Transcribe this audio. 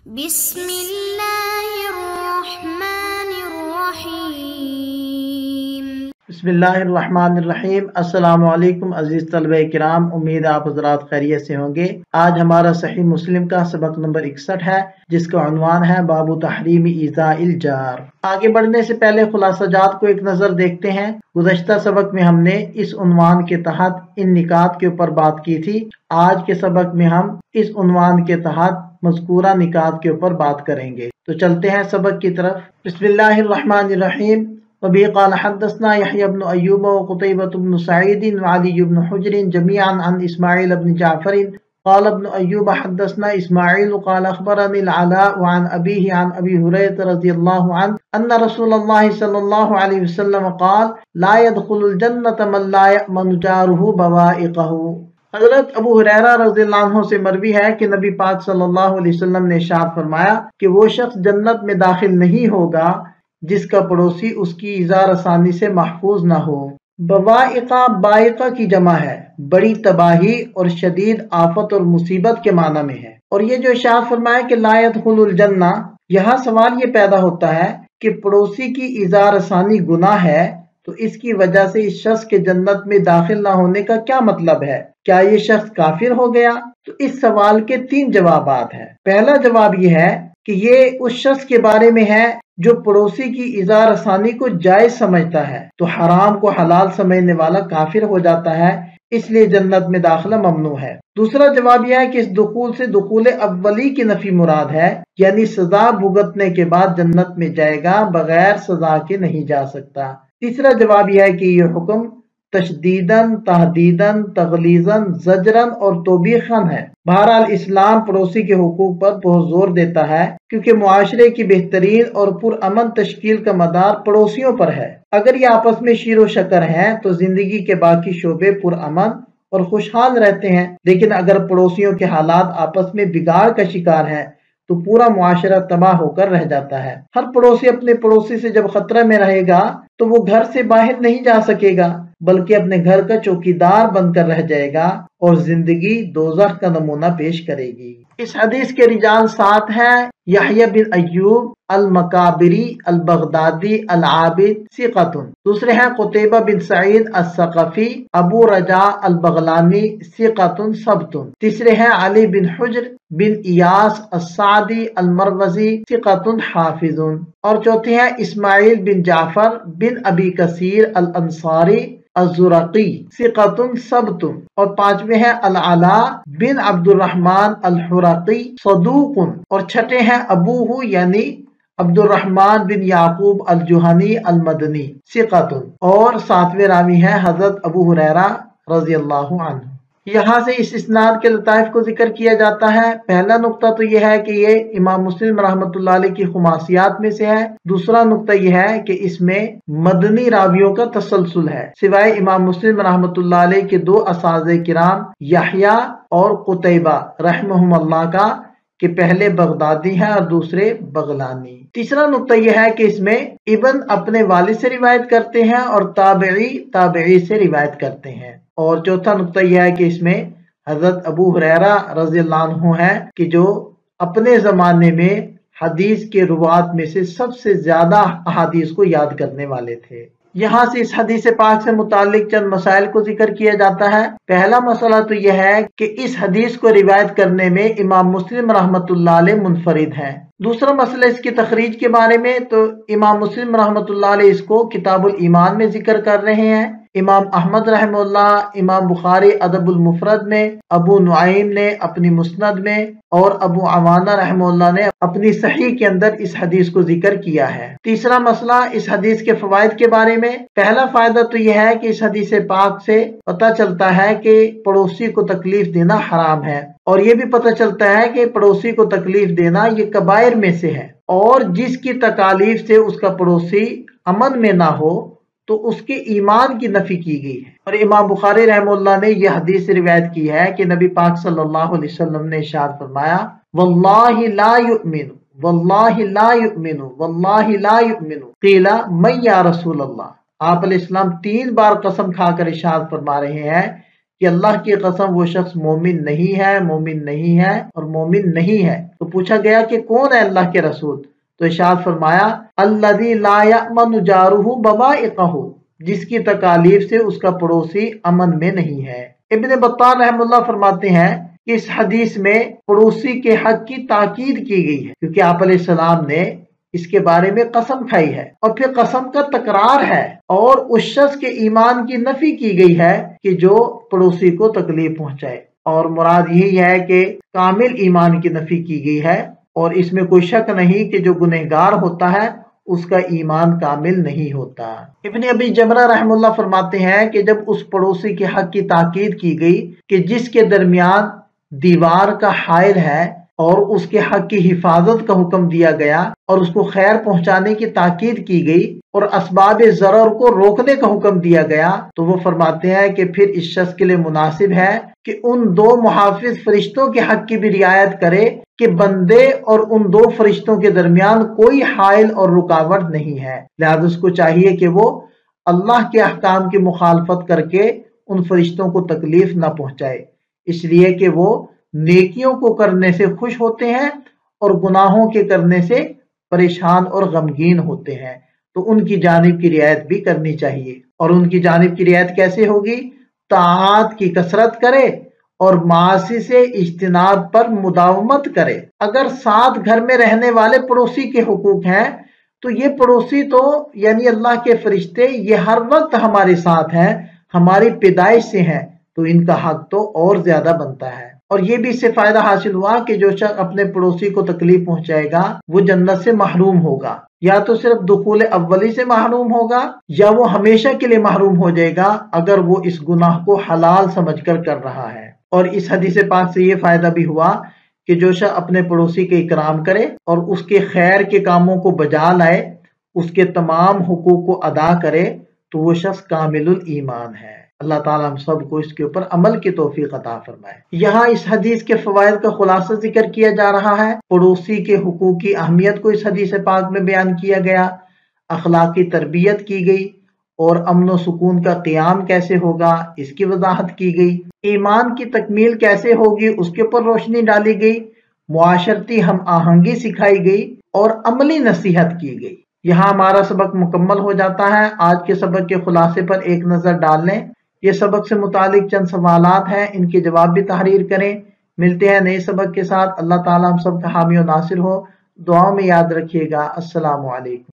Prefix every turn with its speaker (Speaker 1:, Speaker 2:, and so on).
Speaker 1: بسم اللہ الرحمن الرحیم۔
Speaker 2: بسم اللہ الرحمن الرحیم۔ السلام علیکم عزیز طلبہ کرام، امید آپ حضرات خیریت سے ہوں گے۔ آج ہمارا صحیح مسلم کا سبق نمبر 61 ہے، جس کا عنوان ہے باب تحریم ایذاء الجار۔ آگے بڑھنے سے پہلے خلاصہ جات کو ایک نظر دیکھتے ہیں۔ گزشتہ سبق میں ہم نے اس عنوان کے تحت ان نکات کے اوپر بات کی تھی۔ آج کے سبق میں ہم اس عنوان کے تحت مذکورہ نکات کے اوپر بات کریں گے۔ تو چلتے ہیں سبق کی طرف۔ بسم اللہ الرحمن الرحیم۔ وبه قال حدثنا يحيى بن أيوب وقتيبة بن سعيد وعلي بن حجر جميعا عن إسماعيل بن جعفر قال ابن أيوب حدثنا إسماعيل قال أخبرني العلاء وعن أبيه عن أبي هريرة رضي الله عنه أن رسول الله صلى الله عليه وسلم قال لا يدخل الجنة من لا يأمن جاره بوائقه۔ حضرت ابو ہریرہ رضی اللہ عنہ سے مروی ہے کہ نبی پاک صلی اللہ علیہ وسلم نے ارشاد فرمایا کہ وہ شخص جنت میں داخل نہیں ہوگا جس کا پڑوسی اس کی ایذا رسانی سے محفوظ نہ ہو۔ بوائقہ بائقہ کی جمع ہے، بڑی تباہی اور شدید آفت اور مصیبت کے معنی میں ہے۔ اور یہ جو ارشاد فرمایا کہ لا يدخل الجنہ، یہاں سوال یہ پیدا ہوتا ہے کہ پڑوسی کی ایذا رسانی گناہ ہے تو اس کی وجہ سے اس شخص کے جنت میں داخل نہ ہونے کا کیا مطلب ہے؟ کیا یہ شخص کافر ہو گیا؟ تو اس سوال کے 3 جوابات ہیں۔ پہلا جواب یہ ہے کہ یہ اس شخص کے بارے میں ہے جو پڑوسی کی ایذا رسانی کو جائز سمجھتا ہے، تو حرام کو حلال سمجھنے والا کافر ہو جاتا ہے، اس لیے جنت میں داخلہ ممنوع ہے۔ دوسرا جواب یہ ہے کہ اس دخول سے دخول اولی کی نفی مراد ہے، یعنی سزا بھگتنے کے بعد جنت میں جائے گا، بغیر سزا کے نہیں جا سکتا۔ تیسرا جواب یہ ہے کہ یہ حکم تشدیداً، تحدیداً، تغلیظاً، زجراً اور توبیخاً ہے۔ بہرحال اسلام پڑوسی کے حقوق پر بہت زور دیتا ہے، کیونکہ معاشرے کی بہترین اور پرامن تشکیل کا مدار پڑوسیوں پر ہے۔ اگر یہ آپس میں شیر و شکر ہیں تو زندگی کے باقی شعبے پرامن اور خوشحال رہتے ہیں، لیکن اگر پڑوسیوں کے حالات آپس میں بگاڑ کا شکار ہیں تو پورا معاشرہ تباہ ہو کر رہ جاتا ہے۔ ہر پڑوسی اپنے پڑوسی سے جب خطرہ میں رہے گا تو وہ گھر سے باہر نہیں جا سکے گا، بلکہ اپنے گھر کا چوکیدار بن کر رہ جائے گا اور زندگی دوزخ کا نمونہ پیش کرے گی۔ اس حدیث کے رجال 7 ہیں: یحییٰ بن ایوب المکابری البغدادی العابد ثقۃ۔ دوسرے ہیں قتیبہ بن سعید الثقفی ابو رجاء البغلانی ثقۃ ثبت۔ تیسرے ہیں علی بن حجر بن ایاس السعدی المروزی ثقۃ حافظ۔ اور چوتھے ہیں اسماعیل بن جعفر بن ابی کثیر الانصاری الزرقی ثقۃ ثبت۔ اور پانچویں ہیں العلاء بن عبد الرحمن الحرقی صدوق۔ اور چھٹے ہیں ابوہ یعنی عبد الرحمن بن یعقوب الجہنی المدنی ثقۃ۔ اور 7ویں راوی ہیں حضرت ابو ہریرہ رضی اللہ عنہ۔ یہاں سے اس اسناد کے لطائف کو ذکر کیا جاتا ہے۔ پہلا نقطہ تو یہ ہے کہ یہ امام مسلم رحمۃ اللہ علیہ کی خماسیات میں سے ہے۔ دوسرا نقطہ یہ ہے کہ اس میں مدنی راویوں کا تسلسل ہے، سوائے امام مسلم رحمۃ اللہ علیہ کے 2 اساتذہ کرام یحییٰ اور قتیبہ رحمہم اللہ کا، کہ پہلے بغدادی ہیں اور دوسرے بغلانی۔ تیسرا نقطہ یہ ہے کہ اس میں ابن اپنے والد سے روایت کرتے ہیں اور تابعی سے روایت کرتے ہیں۔ اور چوتھا نقطہ یہ ہے کہ اس میں حضرت ابو ہریرہ رضی اللہ عنہ ہیں کہ جو اپنے زمانے میں حدیث کے روات میں سے سب سے زیادہ احادیث کو یاد کرنے والے تھے۔ یہاں سے اس حدیث پاک سے متعلق چند مسائل کو ذکر کیا جاتا ہے۔ پہلا مسئلہ تو یہ ہے کہ اس حدیث کو روایت کرنے میں امام مسلم رحمۃ اللہ علیہ منفرد ہیں۔ دوسرا مسئلہ اس کی تخریج کے بارے میں، تو امام مسلم رحمۃ اللہ علیہ اس کو کتاب الایمان میں ذکر کر رہے ہیں، امام احمد رحمہ اللہ، امام بخاری ادب المفرد میں، ابو نعیم نے اپنی مسند میں، اور ابو عوانہ رحمہ اللہ نے اپنی صحیح کے اندر اس حدیث کو ذکر کیا ہے۔ تیسرا مسئلہ اس حدیث کے فوائد کے بارے میں۔ پہلا فائدہ تو یہ ہے کہ اس حدیث پاک سے پتہ چلتا ہے کہ پڑوسی کو تکلیف دینا حرام ہے، اور یہ بھی پتہ چلتا ہے کہ پڑوسی کو تکلیف دینا یہ کبائر میں سے ہے، اور جس کی تکالیف سے اس کا پڑوسی امن میں نہ ہو تو اس کے ایمان کی نفی کی گئی ہے۔ اور امام بخاری رحمہ اللہ نے یہ حدیث روایت کی ہے کہ نبی پاک صلی اللہ علیہ وسلم نے ارشاد فرمایا واللہ لا یؤمن واللہ لا یؤمن واللہ لا یؤمن قیل من یا رسول اللہ۔ آپ علیہ السلام 3 بار قسم کھا کر ارشاد فرما رہے ہیں کہ اللہ کی قسم وہ شخص مومن نہیں ہے، مومن نہیں ہے اور مومن نہیں ہے۔ تو پوچھا گیا کہ کون ہے اللہ کے رسول؟ تو ارشاد فرمایا الذی لا یأمن جارہ بوائقہ، جس کی تکالیف سے اس کا پڑوسی امن میں نہیں ہے۔ ابن بطال رحمہ اللہ فرماتے ہیں کہ اس حدیث میں پڑوسی کے حق کی تاکید کی گئی ہے، کیونکہ آپ علیہ السلام نے اس کے بارے میں قسم کھائی ہے اور پھر قسم کا تکرار ہے، اور اس شخص کے ایمان کی نفی کی گئی ہے کہ جو پڑوسی کو تکلیف پہنچائے، اور مراد یہی ہے کہ کامل ایمان کی نفی کی گئی ہے، اور اس میں کوئی شک نہیں کہ جو گنہگار ہوتا ہے اس کا ایمان کامل نہیں ہوتا۔ ابن ابی جمرہ رحم اللہ فرماتے ہیں کہ جب اس پڑوسی کے حق کی تاکید کی گئی کہ جس کے درمیان دیوار کا حائل ہے اور اس کے حق کی حفاظت کا حکم دیا گیا اور اس کو خیر پہنچانے کی تاکید کی گئی اور اسباب ضرر کو روکنے کا حکم دیا گیا، تو وہ فرماتے ہیں کہ پھر اس شخص کے لیے مناسب ہے کہ ان دو محافظ فرشتوں کے حق کی بھی رعایت کرے کہ بندے اور ان دو فرشتوں کے درمیان کوئی حائل اور رکاوٹ نہیں ہے، لہذا اس کو چاہیے کہ وہ اللہ کے احکام کی مخالفت کر کے ان فرشتوں کو تکلیف نہ پہنچائے، اس لیے کہ وہ نیکیوں کو کرنے سے خوش ہوتے ہیں اور گناہوں کے کرنے سے پریشان اور غمگین ہوتے ہیں، تو ان کی جانب کی رعایت بھی کرنی چاہیے۔ اور ان کی جانب کی رعایت کیسے ہوگی؟ طاعات کی کثرت کرے اور معاصی سے اجتناب پر مداومت کرے۔ اگر ساتھ گھر میں رہنے والے پڑوسی کے حقوق ہیں تو یہ پڑوسی تو یعنی اللہ کے فرشتے یہ ہر وقت ہمارے ساتھ ہیں، ہماری پیدائش سے ہیں، تو ان کا حق تو اور زیادہ بنتا ہے۔ اور یہ بھی اس سے فائدہ حاصل ہوا کہ جو شخص اپنے پڑوسی کو تکلیف پہنچائے گا وہ جنت سے محروم ہوگا، یا تو صرف دخول اولی سے محروم ہوگا یا وہ ہمیشہ کے لیے محروم ہو جائے گا اگر وہ اس گناہ کو حلال سمجھ کر رہا ہے۔ اور اس حدیث پاک سے یہ فائدہ بھی ہوا کہ جو شخص اپنے پڑوسی کے اکرام کرے اور اس کے خیر کے کاموں کو بجا لائے، اس کے تمام حقوق کو ادا کرے، تو وہ شخص کامل الایمان ہے۔ اللہ تعالیٰ ہم سب کو اس کے اوپر عمل کی توفیق عطا فرمائے۔ یہاں اس حدیث کے فوائد کا خلاصہ ذکر کیا جا رہا ہے، پڑوسی کے حقوق کی اہمیت کو اس حدیث پاک میں بیان کیا گیا، اخلاقی تربیت کی گئی، اور امن و سکون کا قیام کیسے ہوگا اس کی وضاحت کی گئی، ایمان کی تکمیل کیسے ہوگی اس کے اوپر روشنی ڈالی گئی، معاشرتی ہم آہنگی سکھائی گئی اور عملی نصیحت کی گئی۔ یہاں ہمارا سبق مکمل ہو جاتا ہے۔ آج کے سبق کے خلاصے پر ایک نظر ڈال لیں۔ یہ سبق سے متعلق چند سوالات ہیں، ان کے جواب بھی تحریر کریں۔ ملتے ہیں نئے سبق کے ساتھ۔ اللہ تعالیٰ ہم سب کا حامی و ناصر ہو۔ دعاؤں میں یاد رکھیے گا۔ السلام علیکم۔